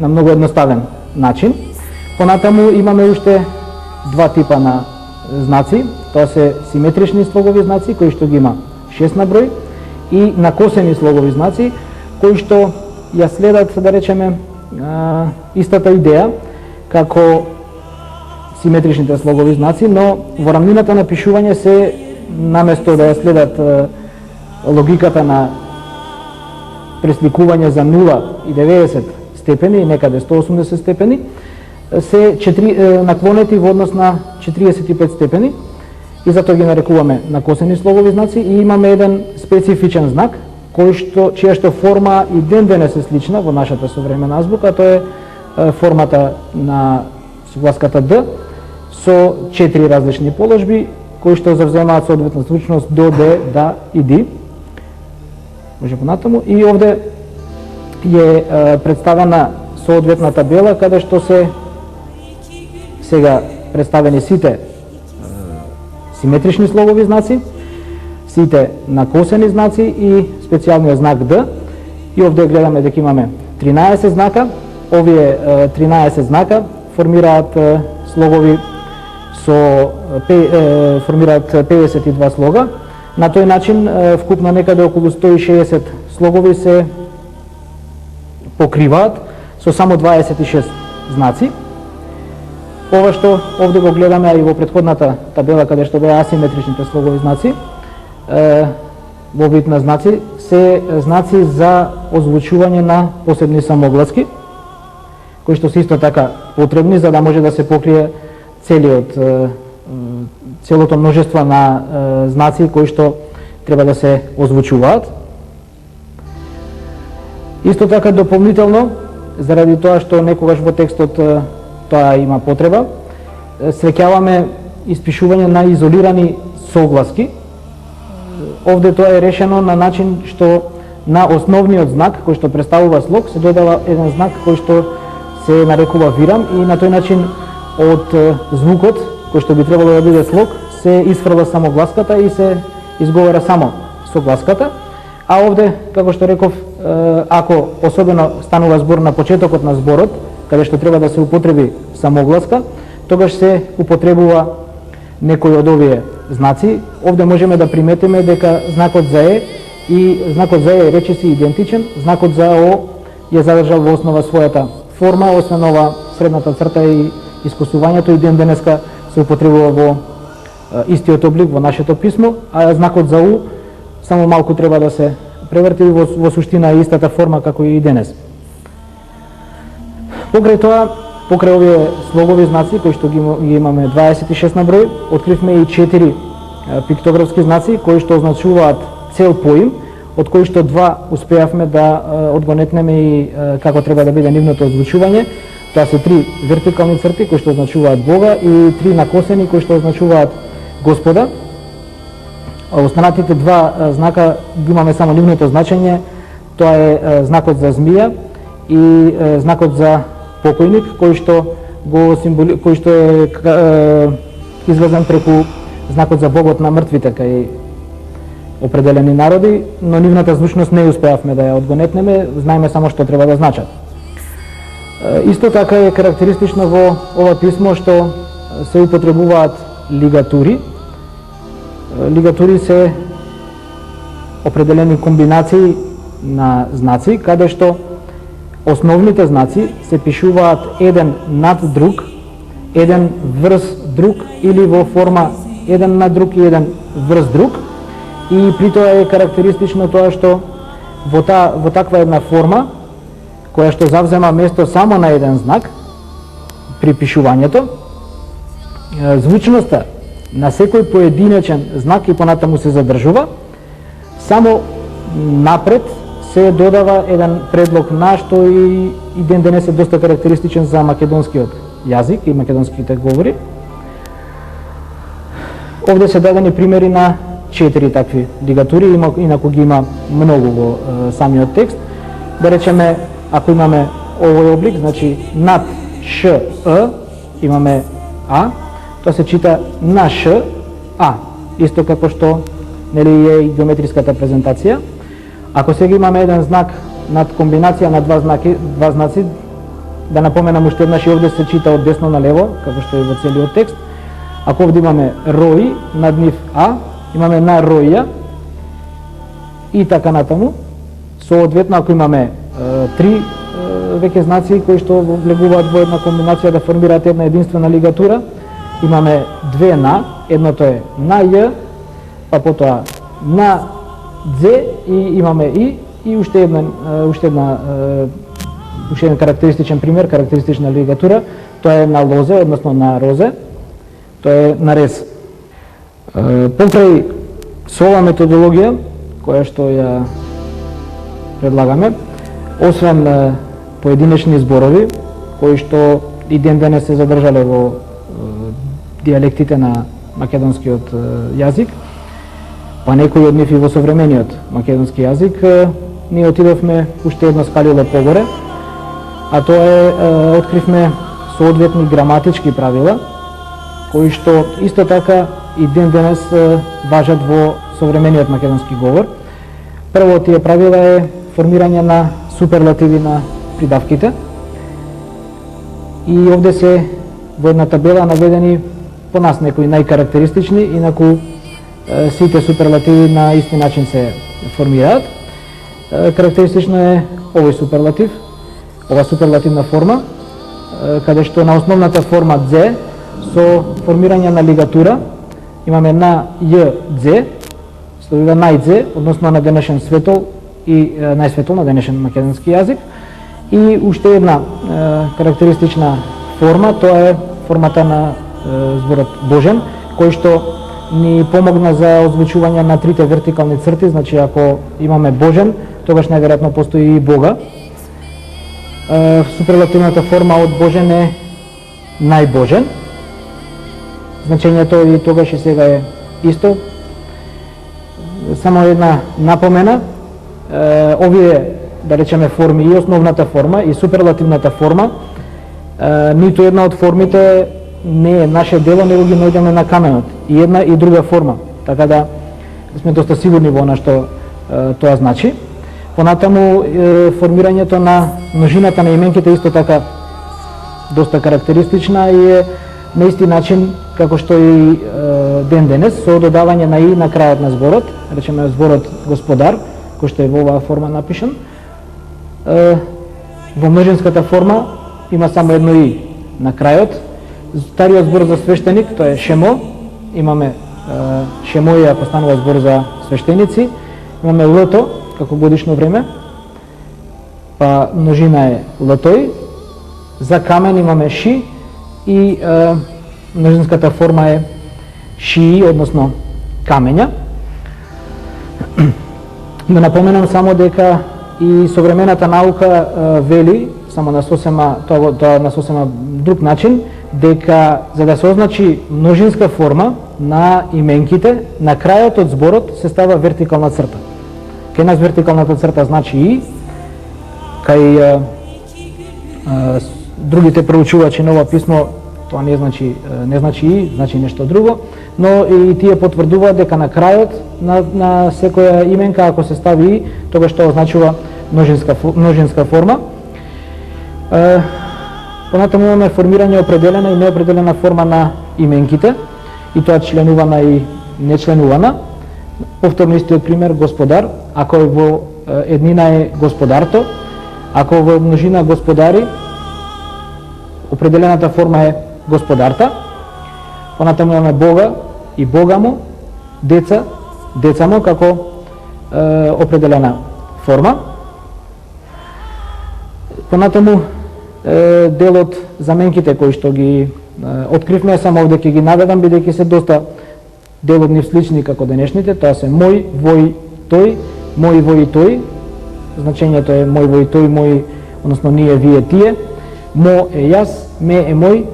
на многу едноставен начин. Понатаму имаме уште два типа на знаци, тоа се симетрични слогови знаци, кои што ги има 6 на број, и накосени слогови знаци, кои што ја следат, да речеме, истата идеја, како симетричните слогови знаци, но во рамнината на пишување се, наместо да ја следат логиката на пресликување за 0 и 90 степени, некаде 180 степени, се наклонети во однос на 45 степени, и затоа ги нарекуваме накосени слогови знаци, и имаме еден специфичен знак, чија што форма и ден денес е слична во нашата современа азбука, тоа е формата на согласката Д со 4 различни положби, кои што завземаат соодветна звучност до, Д, Да и Ди. Може понатаму. И овде е представена соодветна табела, каде што се сега представени сите симетрични слогови знаци, сите накосени знаци и специјалниот знак Д. И овде гледаме дека имаме 13 знака. Овие 13 знака формираат слогови формираат 52 слога. На тој начин вкупно некаде околу 160 слогови се покриваат со само 26 знаци. Ова што овде го гледаме, а и во претходната табела каде што беа асиметричните слогови знаци, во вид на знаци, се знаци за озвучување на посебни самогласки, кои што се исто така потребни за да може да се покрие целото множество на знаци кои што треба да се озвучуваат. Исто така дополнително, заради тоа што некогаш во текстот тоа има потреба, свеќаваме испишување на изолирани согласки. Овде тоа е решено на начин што на основниот знак кој што представува слог се додава еден знак кој што се нарекува вирам, и на тој начин од звукот кој што би требало да биде слог се исфрла само гласката и се изговара само согласката. А овде, како што реков, ако особено станува збор на почетокот на зборот, каде што треба да се употреби самогласка, тогаш се употребува некој од овие знаци. Овде можеме да приметиме дека знакот за Е и знакот за Е речиси идентичен, знакот за О ја задржал во основа својата форма, освен ова средната црта и искусувањето и ден денеска се употребува во истиот облик во нашето писмо, а знакот за У само малку треба да се преврти во суштина и истата форма како и денес. Покрај тоа, покрај овие слогови знаци кои што ги имаме 26 на број, откривме и 4 пиктографски знаци кои што означуваат цел поим, од кои што 2 успеавме да одгонетнеме и како треба да биде нивното озвучување. Тоа се 3 вертикални црти кои што означуваат Бога и 3 накосени кои што означуваат Господа. Останатите 2 знака ги имаме само нивното значење, тоа е знакот за змија и знакот за покојник кој што е извезен преку знакот за Богот на мртвите кај определени народи, но нивната звучност не успеавме да ја одгонетнеме, знаеме само што треба да значат. Исто така е карактеристично во ова писмо што се употребуваат лигатури. Лигатури се определени комбинации на знаци, каде што основните знаци се пишуваат еден над друг, еден врз друг или во форма еден над друг и еден врз друг. И при тоа е карактеристично тоа што во таква една форма, која што завзема место само на еден знак при пишувањето, звучноста на секој поединечен знак и понатаму се задржува, само напред се додава еден предлог на, што и ден денес е доста карактеристичен за македонскиот јазик и македонските говори. Овде се дадени примери на 4 такви лигатури, инаку ги има многу во самиот текст. Да речеме, ако имаме овој облик, значи над Ш, Е, имаме А, тоа се чита на Ш, А, исто како што нели е и геометриската презентација. Ако сега имаме еден знак над комбинација на два знаци, да напоменам уште еднаш, и овде се чита од десно на лево, како што е во целиот текст. Ако овде имаме рои, над нив а, имаме на роија и така натаму. Соодветно, ако имаме три веќе знаци кои што влегуваат во една комбинација да формираат една единствена лигатура, имаме две на, едното е на Ј, па потоа на Дз и имаме и уште еден карактеристичен пример, карактеристична лигатура, тоа е на лозе, односно на розе, тоа е на рез. Покрај со ова методологија, која што ја предлагаме, освен поединечни зборови, кои што и ден денес се задржале во дијалектите на македонскиот јазик, па некои од нив и во современиот македонски јазик, ние отидовме уште едно скалило погоре, а тоа е, откривме соодветни граматички правила, кои што исто така и ден денес важат во современиот македонски говор. Прво тие правила е формирање на суперлативи на придавките. И овде се во една табела наведени по нас некои најкарактеристични, инаку сите суперлативи на исти начин се формираат. Карактеристично е овој суперлатив, ова суперлативна форма, каде што на основната форма Дз со формирање на лигатура имаме на Ј Дз, следува најдзе, односно на денешен светол и најсветол на денешен македонски јазик. И уште една карактеристична форма, тоа е формата на зборот Божен, кој што ни помогна за озвучување на трите вертикални црти, значи ако имаме Божен, тогаш најверојатно постои и Бога. Суперлативната форма од Божен е најбожен. Значењето и тогаш и сега е исто. Само една напомена, овие, да речеме, форми, и основната форма и суперлативната форма, ниту една од формите не е наше дело, него ги наоѓаме на каменот, и една и друга форма, така да сме доста сигурни во она што тоа значи. Понатаму формирањето на множината на именките исто така доста карактеристична и е на исти начин како што и ден денес, со додавање на и на крајот на зборот, речеме зборот господар, кој што е во оваа форма напишан. Во множинската форма има само едно и на крајот. Стариот збор за свештеник, тоа е шемо, имаме шемоја, постанува збор за свештеници, имаме лото како годишно време, па множина е лотој, за камен имаме ши и множинската форма е шии, односно камења. Да напоменам само дека и современата наука вели, само на сосема, тоа на сосема друг начин, дека за да се означи множинска форма на именките, на крајот од зборот се става вертикална црта. Кај нас вертикалната црта значи и, кај другите проучувачи на ова писмо тоа не значи и, значи нешто друго, но и тие потврдуваат дека на крајот на секоја именка, ако се стави и, тогаш тоа означува множинска форма. Понатаму имаме формирање определена и неопределена форма на именките, и тоа членувана и нечленувана. Повторно истиот пример, господар, ако во еднина е господарто, ако во множина господари, определената форма е господарта. Понатаму имаме Бога и Бога му, деца, деца му како определена форма. Понатаму делот заменките кои што ги откривме, само овде ќе ги наведам, бидејќи се доста дел од нив слични како денешните. Тоа се мој, вој, тој, мој, вој, тој. Значењето е мој, вој, тој, мој, односно ние, вие, тие. Мо е јас, ме е мој.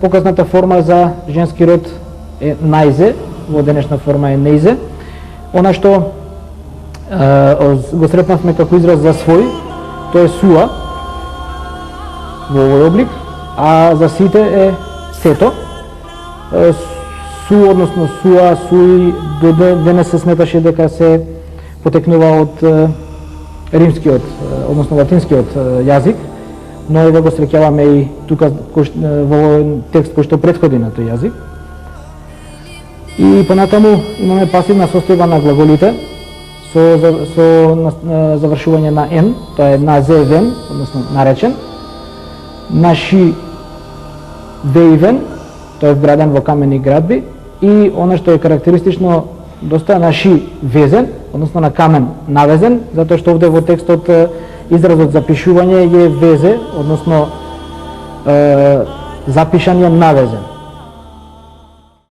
Показната форма за женски род е најзе, во денешна форма е нејзе. Она што го сретнавме како израз за свој, тоа е суа, во овој облик, а за сите е сето. Су, односно суа, суи, до денес се сметаше дека се потекнува од римскиот, односно латинскиот јазик, но еве го среќаваме и тука во овој текст кој што претходи на тој јазик. И понатаму имаме пасивна состојба на глаголите со завршување на ен, тоа е назевен, односно наречен, наши веивен, тоа е вграден во камени градби, и она што е карактеристично доста наши везен, односно на камен навезен, затоа што овде во текстот изразот запишување е везе, односно запишан е навезен.